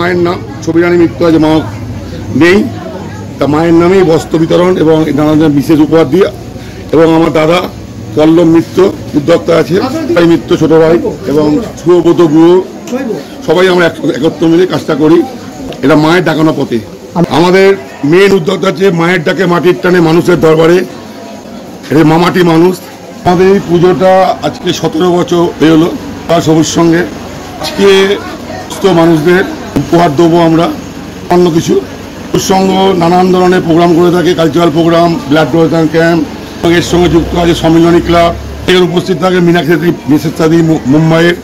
মায়ের নাম ছবিরানী মিত্র আজ মা নেই, তা মায়ের নামেই বস্ত্র বিতরণ এবং নানান বিশেষ উপহার দিয়ে, এবং আমার দাদা পল্লব মিত্র উদ্যোক্তা আছে, ভাই মিত্র ছোট ভাই এবং সুব্রত গুরু, সবাই আমরা একত্র মিলে কাজটা করি। এটা মায়ের ডাকানো পথে। আমাদের মেন উদ্যোক্তা হচ্ছে মায়ের ডাকে মাটির টানে মানুষের দরবারে, এটা মামাটি মানুষ। আমাদের এই পুজোটা আজকে 17 বছর হয়ে হলো সবুজ সঙ্গে। আজকে মানুষদের উপহার দেবো আমরা অন্য কিছু সঙ্গ নানান ধরনের প্রোগ্রাম করে থাকে, cultural program, blood donation camp, এর সঙ্গে যুক্ত আছে সম্মিলনী ক্লাব। এর উপস্থিত থাকে মীনাক্ষী মিসেসাদি মুম্বাইয়ের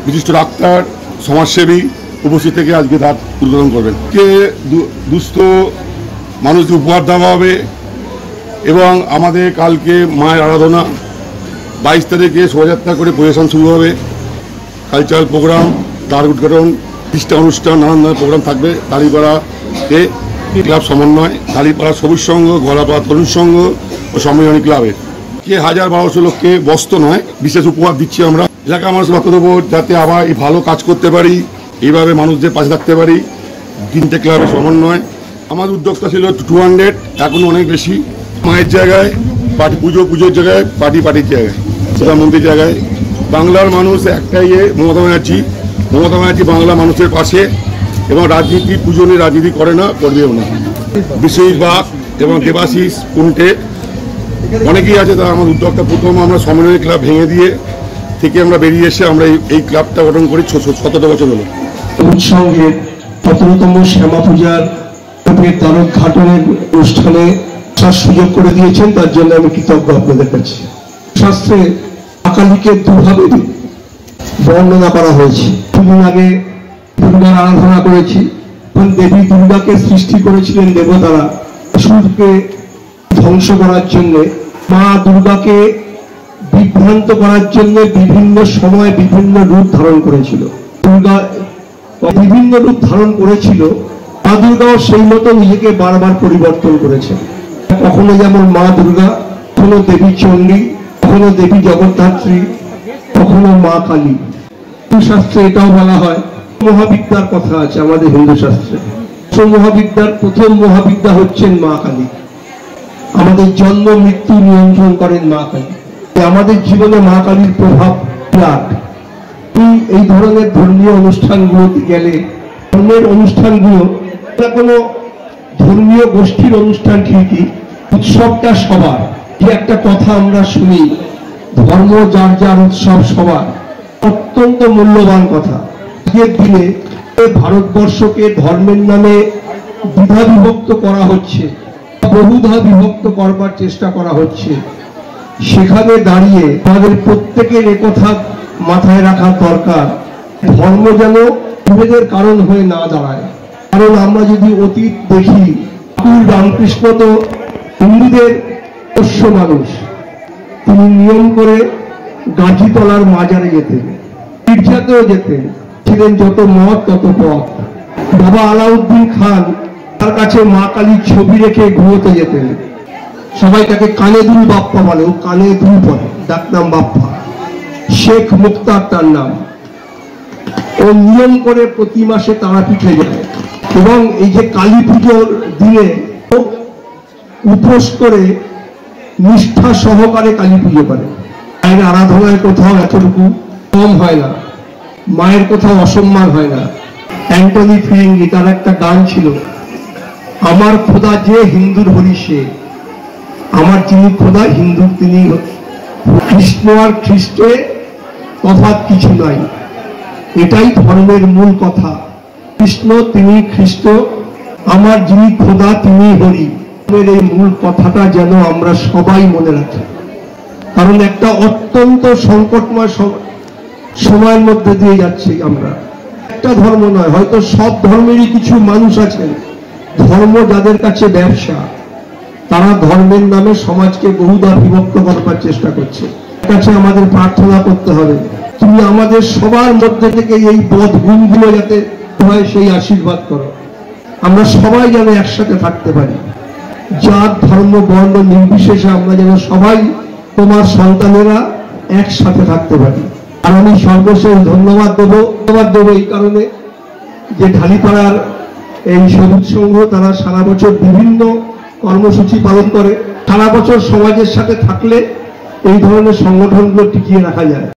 বিশিষ্ট ডাক্তার সমাজসেবী উপস্থিত থেকে আজকে তার উদ্বোধন করবেন। কে দুস্থ মানুষদের উপহার দেওয়া হবে এবং আমাদের কালকে মায়ের আরাধনা 22 তারিখে শোভাযাত্রা করে প্রশাসন শুরু হবে, কালচারাল প্রোগ্রাম, দ্বার উদ্ঘাটন, খ্রিস্টা অনুষ্ঠান, নানান ধরনের প্রোগ্রাম থাকবে। দাঁড়িপাড়াতে ক্লাব সমন্বয়, দাঁড়িপাড়া সবুজ সংঘ, গলাপাড়া তরুণ সংঘ ও সম্মিলনী ক্লাবের কে 1000-1200 লোককে বস্ত্র নয় বিশেষ উপহার দিচ্ছি আমরা। এলাকার মানুষ বার্তা দেবো যাতে আবার এই ভালো কাজ করতে পারি, এইভাবে মানুষদের পাশে থাকতে পারি। 3টে ক্লাবের সমন্বয়। আমার উদ্যোক্তা ছিল 200, এখন অনেক বেশি। মায়ের জায়গায় পার্টি, পুজোর জায়গায় পার্টির জায়গায়, প্রধানমন্ত্রীর জায়গায়। বাংলার মানুষ একটাই মমতা ব্যানার্জি বাংলা মানুষের পাশে, এবং রাজনীতি পুজো নিয়ে রাজনীতি করে না, করবেও না। বিশ্বজিৎ এবং দেবাশিস কুন্টে অনেকেই আছে, তারা আমার উদ্যোক্তা। প্রথম আমরা সম্মিলনী ক্লাব ভেঙে দিয়ে থেকে আমরা বেরিয়ে এসে আমরা এই ক্লাবটা গঠন করি 17 বছর হলো। উৎসবের 17তম শ্যামা পূজার দ্বারক ঘাটনের অনুষ্ঠানে সুযোগ করে দিয়েছেন, তার জন্য আমি কৃতজ্ঞ আপনাদের কাছে। শাস্ত্রে আকালীকে দুভাবে বর্ণনা করা হয়েছে। কিছুদিন আগে দুর্গার আরাধনা করেছি। দেবী দুর্গাকে সৃষ্টি করেছিলেন দেবতারা অসুরকে ধ্বংস করার জন্য। মা দুর্গাকে বিভ্রান্ত করার জন্য বিভিন্ন সময় বিভিন্ন রূপ ধারণ করেছিল। দুর্গা বিভিন্ন রূপ ধারণ করেছিল, মা দুর্গাও সেই মতো নিজেকে বারবার পরিবর্তন করেছে। কখনো যেমন মা দুর্গা, কখনো দেবী চণ্ডী, কখনো দেবী জগদ্ধাত্রী, কখনো মা কালী। হিন্দু শাস্ত্রে এটাও বলা হয়, মহাবিদ্যার কথা আছে আমাদের হিন্দু শাস্ত্রে। মহাবিদ্যার প্রথম মহাবিদ্যা হচ্ছেন মা কালী। আমাদের জন্ম মৃত্যু নিয়ন্ত্রণ করেন মা কালী। আমাদের জীবনে মা কালীর প্রভাব বিরাট। এই ধরনের ধর্মীয় অনুষ্ঠানগুলোতে গেলে, ধর্মের অনুষ্ঠানগুলো কোনো ধর্মীয় গোষ্ঠীর অনুষ্ঠান ঠিকই, উৎসবটা সবার। যে একটা কথা আমরা শুনি, ধর্ম যার যার উৎসব সবার, অত্যন্ত মূল্যবান কথা। আজকের দিনে ভারতবর্ষকে ধর্মের নামে দ্বিধা বিভক্ত করা হচ্ছে, বহুধা বিভক্ত করবার চেষ্টা করা হচ্ছে। সেখানে দাঁড়িয়ে আমাদের প্রত্যেকের একথা মাথায় রাখা দরকার, ধর্ম যেন বিভেদের কারণ হয়ে না দাঁড়ায়। কারণ আমরা যদি অতীত দেখি, ঠাকুর রামকৃষ্ণ তো হিন্দুদের পোষ্য মানুষ। তিনি নিয়ম করে গাছিতলার মাজারে যেতেন, গির্জাতেও যেতেন, ছিলেন যত মত তত পথ। বাবা আলাউদ্দিন খান তার কাছে মা কালীর ছবি রেখে ঘুমোতে যেতেন। সবাই তাকে কানে দুল বাপ্পা বলে, ও কানে দুল পড়ে, ডাকনাম বাপ্পা। শেখ মুক্তার তার নাম। ও নিয়ম করে প্রতি মাসে তারাপীঠে যায়, এবং এই যে কালী পুজোর দিনে উপোস করে নিষ্ঠা সহকারে কালী পুজো করে। মায়ের আরাধনায় কোথাও এতটুকু কম হয় না, মায়ের কোথাও অসম্মান হয় না। অ্যান্টনি ফিরিঙ্গি তার একটা গান ছিল, আমার খোদা যে হিন্দুর হরি সে। আমার যিনি খোদা হিন্দুর তিনি কৃষ্ণ আর খ্রিস্টে তফাৎ কিছু নাই। এটাই ধর্মের মূল কথা। কৃষ্ণ তিনি খ্রিস্ট, আমার যিনি খোদা তিনি হরি। এই মূল কথাটা যেন আমরা সবাই মনে রাখি, কারণ একটা অত্যন্ত সংকটময় সময়ের মধ্যে দিয়ে যাচ্ছি আমরা। একটা ধর্ম নয়, হয়তো সব ধর্মেরই কিছু মানুষ আছেন, ধর্ম যাদের কাছে ব্যবসা, তারা ধর্মের নামে সমাজকে বহুধা বিভক্ত করবার চেষ্টা করছে। কাছে আমাদের প্রার্থনা করতে হবে, তুমি আমাদের সবার মধ্যে থেকে এই বদ গুণগুলো যাতে হয় সেই আশীর্বাদ করো। আমরা সবাই যেন একসাথে থাকতে পারি, জাত ধর্ম বর্ণ নির্বিশেষে আমরা যেন সবাই তোমার সন্তানেরা একসাথে থাকতে পারি। আর আমি সর্বশেষ ধন্যবাদ দেবো এই কারণে, যে ঢালিপাড়ার এই সবুজ সংঘ তারা সারা বছর বিভিন্ন কর্মসূচি পালন করে। সারা বছর সমাজের সাথে থাকলে এই ধরনের সংগঠনগুলো টিকিয়ে রাখা যায়।